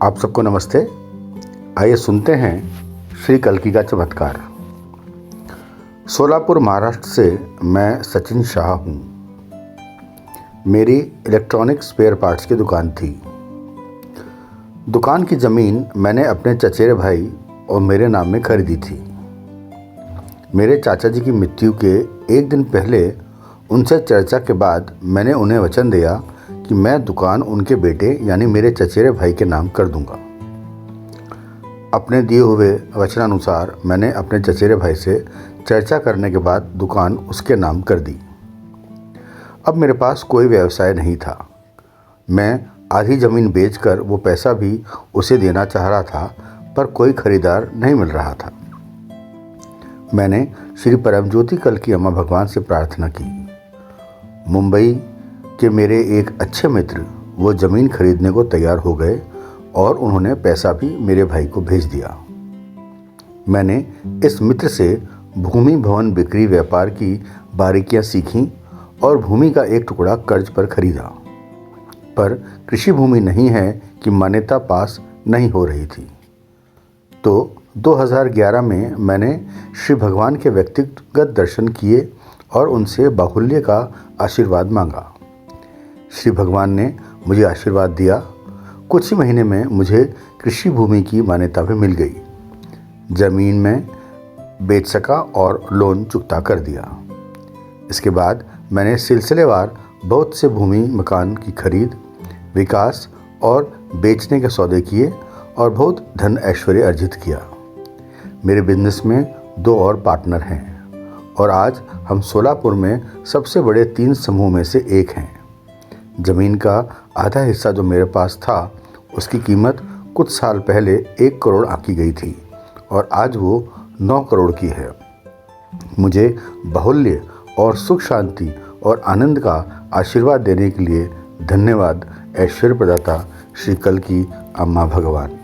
आप सबको नमस्ते। आइए सुनते हैं श्री कल्की का चमत्कार। सोलापुर महाराष्ट्र से मैं सचिन शाह हूँ। मेरी इलेक्ट्रॉनिक स्पेयर पार्ट्स की दुकान थी। दुकान की ज़मीन मैंने अपने चचेरे भाई और मेरे नाम में खरीदी थी। मेरे चाचा जी की मृत्यु के एक दिन पहले उनसे चर्चा के बाद मैंने उन्हें वचन दिया कि मैं दुकान उनके बेटे यानी मेरे चचेरे भाई के नाम कर दूंगा। अपने दिए हुए वचनानुसार मैंने अपने चचेरे भाई से चर्चा करने के बाद दुकान उसके नाम कर दी। अब मेरे पास कोई व्यवसाय नहीं था। मैं आधी ज़मीन बेचकर वो पैसा भी उसे देना चाह रहा था, पर कोई खरीदार नहीं मिल रहा था। मैंने श्री परमज्योति कल्की अम्मा भगवान से प्रार्थना की। मुंबई के मेरे एक अच्छे मित्र वो ज़मीन खरीदने को तैयार हो गए और उन्होंने पैसा भी मेरे भाई को भेज दिया। मैंने इस मित्र से भूमि भवन बिक्री व्यापार की बारीकियां सीखीं और भूमि का एक टुकड़ा कर्ज पर खरीदा। पर कृषि भूमि नहीं है कि मान्यता पास नहीं हो रही थी। तो 2011 में मैंने श्री भगवान के व्यक्तिगत दर्शन किए और उनसे बाहुल्य का आशीर्वाद मांगा। श्री भगवान ने मुझे आशीर्वाद दिया। कुछ ही महीने में मुझे कृषि भूमि की मान्यता भी मिल गई। ज़मीन में बेच सका और लोन चुकता कर दिया। इसके बाद मैंने सिलसिलेवार बहुत से भूमि मकान की खरीद, विकास और बेचने के सौदे किए और बहुत धन ऐश्वर्य अर्जित किया। मेरे बिजनेस में 2 और पार्टनर हैं और आज हम सोलापुर में सबसे बड़े 3 समूह में से एक हैं। ज़मीन का आधा हिस्सा जो मेरे पास था उसकी कीमत कुछ साल पहले 1 करोड़ आंकी गई थी और आज वो 9 करोड़ की है। मुझे बाहुल्य और सुख शांति और आनंद का आशीर्वाद देने के लिए धन्यवाद ऐश्वर्य प्रदाता श्री कल्की अम्मा भगवान।